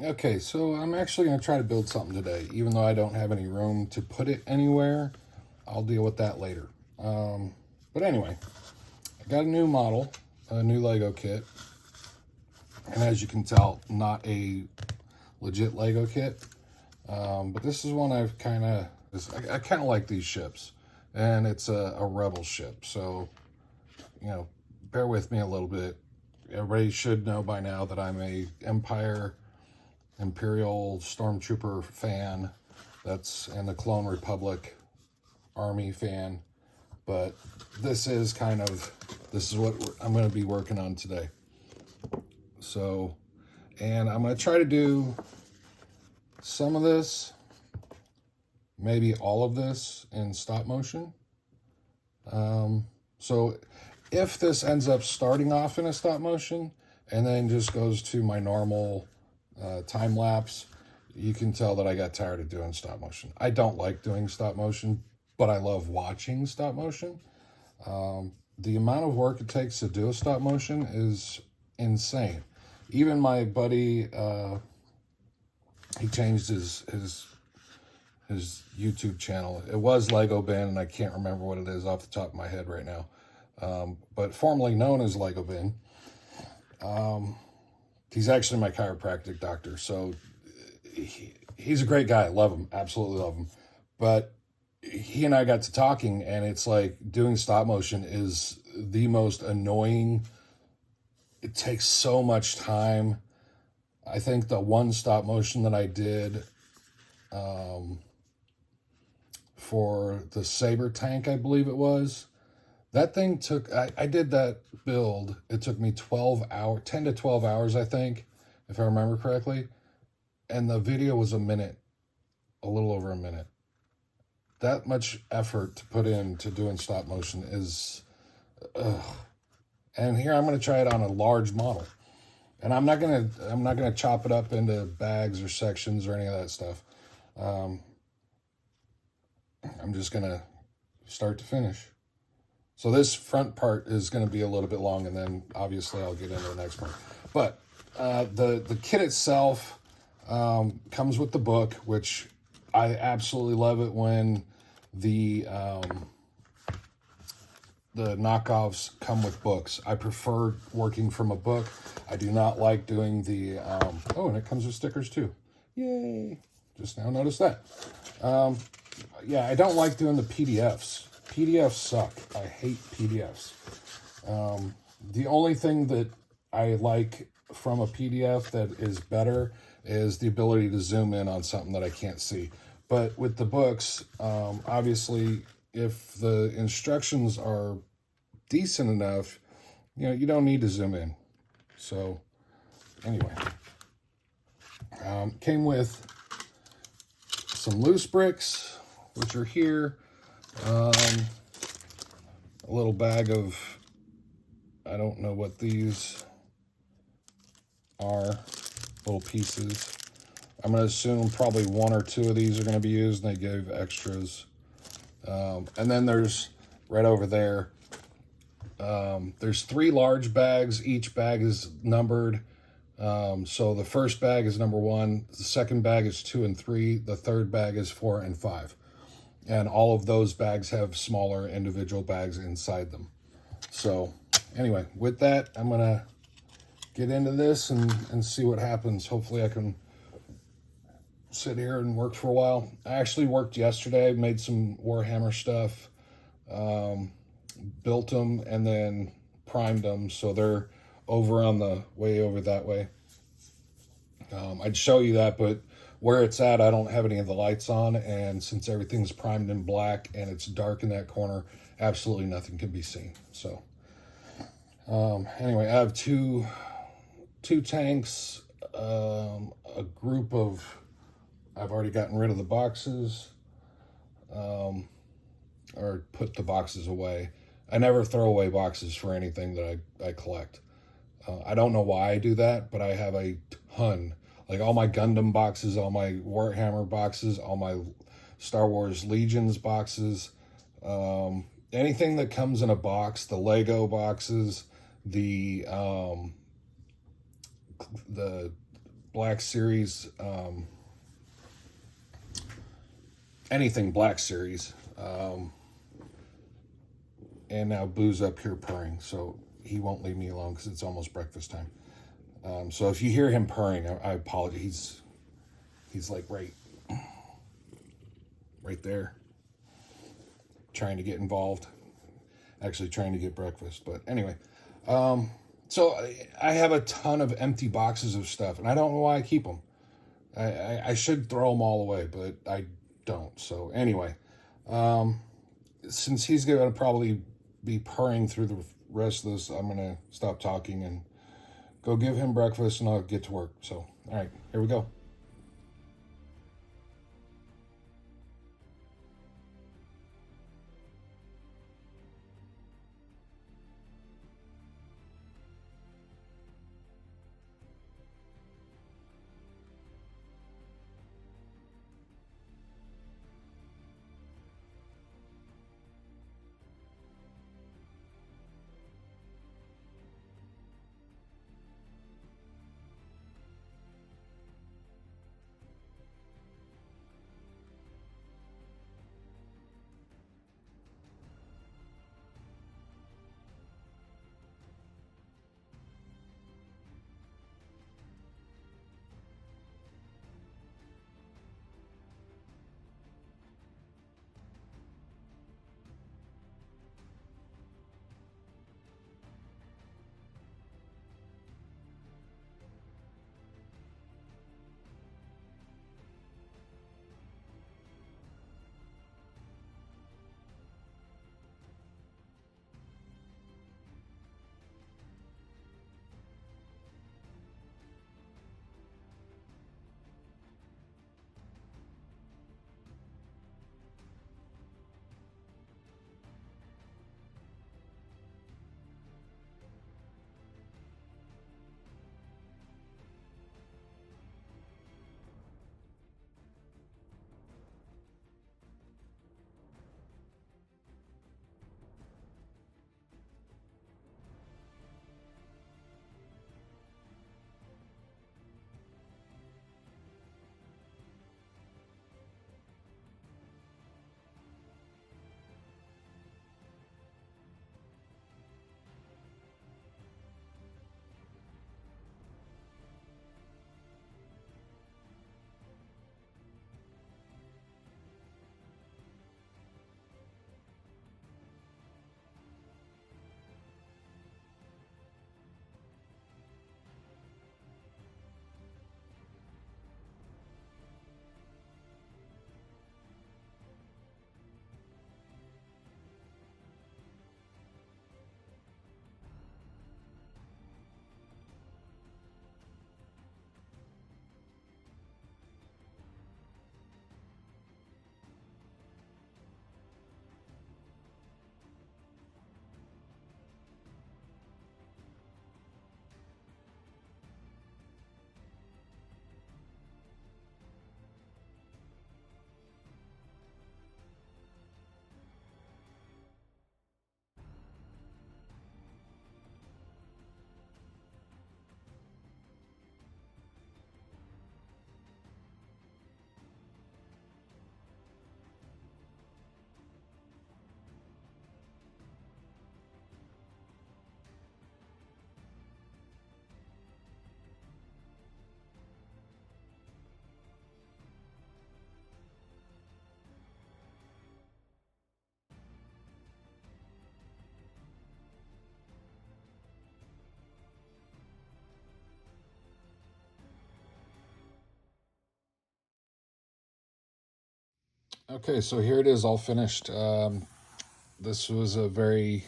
Okay, so I'm actually going to try to build something today. Even though I don't have any room to put it anywhere, I'll deal with that later. But anyway, I got a new model, a new Lego kit. And as you can tell, not a legit Lego kit. But this is one I've kind of, I kind of like these ships. And it's a Rebel ship. So, bear with me a little bit. Everybody should know by now that I'm a Imperial Stormtrooper fan, and the Clone Republic Army fan, but this is what I'm going to be working on today. So, and I'm going to try to do some of this, maybe all of this in stop motion. So if this ends up starting off in a stop motion and then just goes to my normal time lapse, you can tell that I got tired of doing stop motion. I don't like doing stop motion, but I love watching stop motion. The amount of work it takes to do a stop motion is insane. Even my buddy, he changed his YouTube channel. It was Lego Bin, and I can't remember what it is off the top of my head right now. But formerly known as Lego Bin. He's actually my chiropractic doctor, so he's a great guy. I love him, absolutely love him. But he and I got to talking, and it's like doing stop motion is the most annoying. It takes so much time. I think the one stop motion that I did for the Saber tank, I believe it was, that thing took, I did that build. It took me 10 to 12 hours, I think, if I remember correctly. And the video was a little over a minute. That much effort to put into doing stop motion is, and here I'm going to try it on a large model. And I'm not going to chop it up into bags or sections or any of that stuff. I'm just going to start to finish. So this front part is going to be a little bit long, and then obviously I'll get into the next part. But the kit itself comes with the book, which I absolutely love it when the knockoffs come with books. I prefer working from a book. I do not like doing the and it comes with stickers too. Yay! Just now noticed that. Yeah, I don't like doing the PDFs. PDFs suck. I hate PDFs. The only thing that I like from a PDF that is better is the ability to zoom in on something that I can't see. But with the books, obviously, if the instructions are decent enough, you don't need to zoom in. So, anyway, came with some loose bricks, which are here. A little bag of, I don't know what these are, little pieces. I'm going to assume probably one or two of these are going to be used, and they gave extras. And then there's, right over there, there's 3 large bags. Each bag is numbered. So the first bag is number 1, the second bag is 2 and 3, the third bag is 4 and 5. And all of those bags have smaller individual bags inside them. So anyway, with that, I'm going to get into this and see what happens. Hopefully I can sit here and work for a while. I actually worked yesterday, made some Warhammer stuff, built them, and then primed them. So they're over on the way over that way. I'd show you that, but where it's at, I don't have any of the lights on, and since everything's primed in black and it's dark in that corner, absolutely nothing can be seen. So anyway, I have two tanks, a group of, I've already gotten rid of the boxes, or put the boxes away. I never throw away boxes for anything that I collect. I don't know why I do that, but I have a ton. Like all my Gundam boxes, all my Warhammer boxes, all my Star Wars Legions boxes, anything that comes in a box, the Lego boxes, the Black Series, anything Black Series. And now Boo's up here purring, so he won't leave me alone because it's almost breakfast time. So if you hear him purring, I apologize. He's like right there, trying to get involved. Actually trying to get breakfast, but anyway. So I have a ton of empty boxes of stuff, and I don't know why I keep them. I should throw them all away, but I don't. So anyway, since he's going to probably be purring through the rest of this, I'm going to stop talking and go give him breakfast, and I'll get to work. So, all right, here we go. Okay, so here it is, all finished. This was a very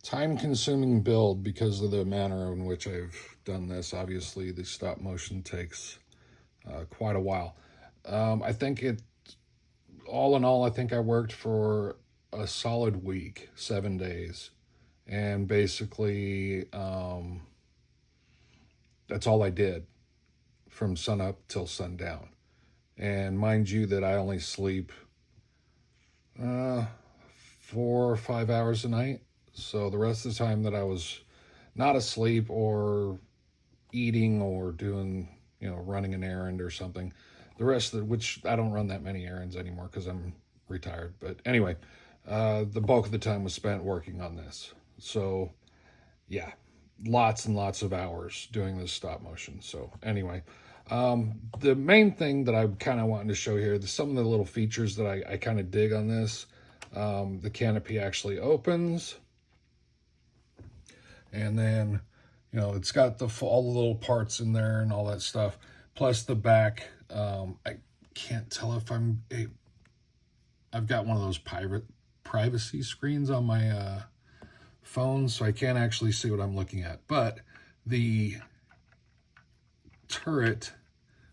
time-consuming build because of the manner in which I've done this. Obviously, the stop motion takes quite a while. I think all in all, I think I worked for a solid week, 7 days, and basically that's all I did from sun up till sundown. And mind you, that I only sleep 4 or 5 hours a night. So the rest of the time that I was not asleep or eating or doing you know, running an errand or something. The rest of which I don't run that many errands anymore because I'm retired. But anyway, the bulk of the time was spent working on this. So yeah, lots and lots of hours doing this stop motion. So anyway, the main thing that I kind of wanted to show here, some of the little features that I kind of dig on this. The canopy actually opens, and then, you know, it's got all the little parts in there and all that stuff. Plus the back, I can't tell if I've got one of those privacy screens on my phone, so I can't actually see what I'm looking at. But the turret,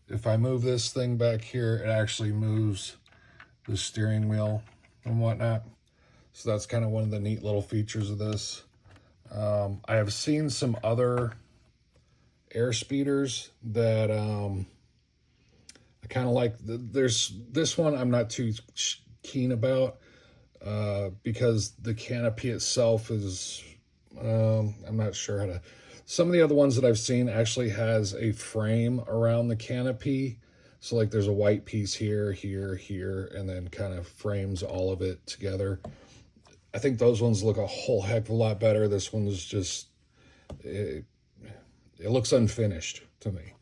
if I move this thing back here, it actually moves the steering wheel and whatnot. So that's kind of one of the neat little features of this. I have seen some other airspeeders that I kind of like. There's this one I'm not too keen about because the canopy itself is, I'm not sure how to. Some of the other ones that I've seen actually has a frame around the canopy. So like there's a white piece here, here, and then kind of frames all of it together. I think those ones look a whole heck of a lot better. This one's just, it looks unfinished to me.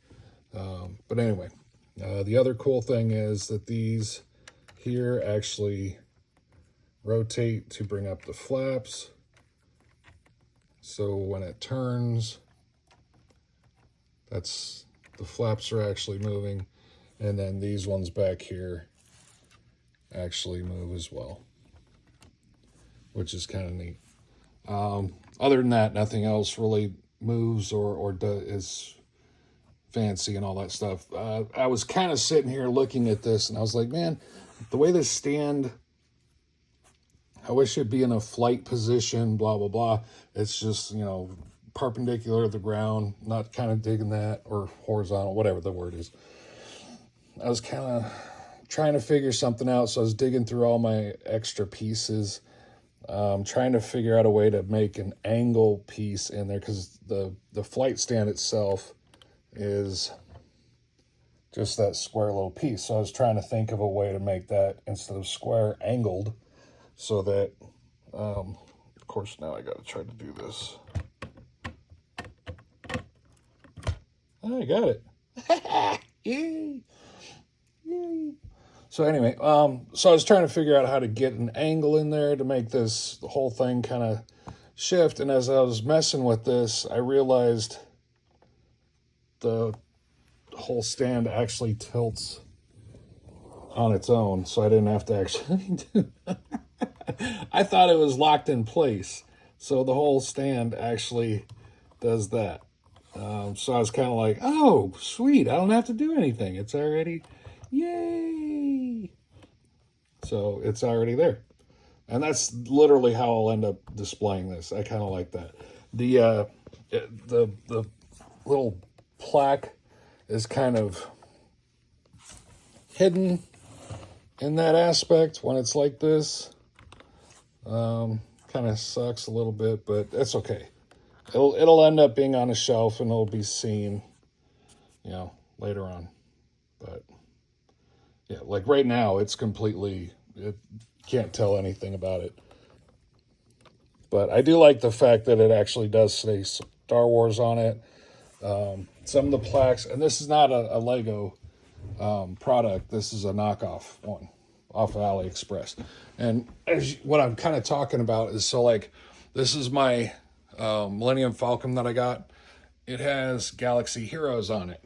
But anyway, the other cool thing is that these here actually rotate to bring up the flaps. So when it turns, the flaps are actually moving. And then these ones back here actually move as well, which is kind of neat. Other than that, nothing else really moves or is fancy and all that stuff. I was kind of sitting here looking at this, and I was like, man, the way this stand, I wish it'd be in a flight position, blah, blah, blah. It's just, you know, perpendicular to the ground, not kind of digging that, or horizontal, whatever the word is. I was kind of trying to figure something out, so I was digging through all my extra pieces, trying to figure out a way to make an angle piece in there, because the flight stand itself is just that square little piece. So I was trying to think of a way to make that, instead of square, angled, so that, of course, now I got to try to do this. Oh, I got it. Yay. Yay. So anyway, so I was trying to figure out how to get an angle in there to make the whole thing kind of shift. And as I was messing with this, I realized the whole stand actually tilts on its own. So I didn't have to actually do I thought it was locked in place. So the whole stand actually does that. So I was kind of like, oh, sweet. I don't have to do anything. It's already, yay. So it's already there. And that's literally how I'll end up displaying this. I kind of like that. The little plaque is kind of hidden in that aspect when it's like this. Kind of sucks a little bit, but that's okay. It'll end up being on a shelf and it'll be seen, you know, later on. But yeah, like right now, it's completely, it can't tell anything about it. But I do like the fact that it actually does say Star Wars on it. Some of the plaques, and this is not a Lego product. This is a knockoff one off of AliExpress. And what I'm kind of talking about is, so like, this is my Millennium Falcon that I got. It has Galaxy Heroes on it.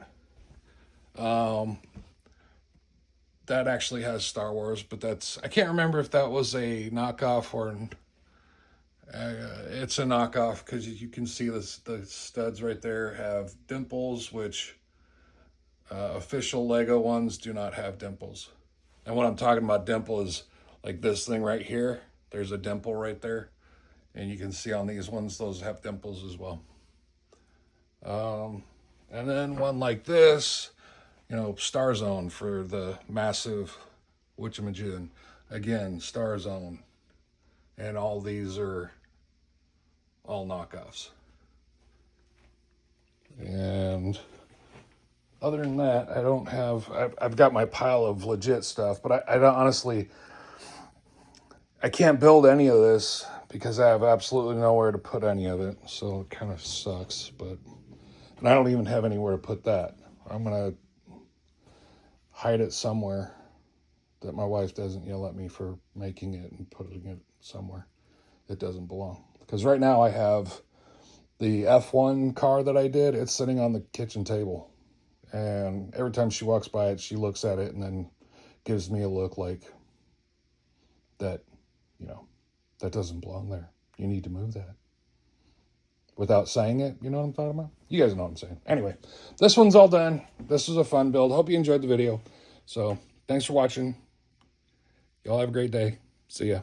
That actually has Star Wars, but I can't remember if that was a knockoff or it's a knockoff, because you can see the studs right there have dimples, which official Lego ones do not have dimples. And what I'm talking about dimple is like this thing right here. There's a dimple right there. And you can see on these ones, those have dimples as well. And then one like this, you know, Star Zone for the massive whatchamajig. Again, Star Zone. And all these are all knockoffs. And other than that, I don't have, I've got my pile of legit stuff, but I don't honestly, I can't build any of this because I have absolutely nowhere to put any of it. So it kind of sucks, but, and I don't even have anywhere to put that. I'm going to hide it somewhere that my wife doesn't yell at me for making it and putting it somewhere that doesn't belong. Because right now I have the F1 car that I did. It's sitting on the kitchen table. And every time she walks by it, she looks at it and then gives me a look like that, you know, that doesn't belong there. You need to move that. Without saying it, you know what I'm talking about? You guys know what I'm saying. Anyway, this one's all done. This was a fun build. Hope you enjoyed the video. So, thanks for watching. Y'all have a great day. See ya.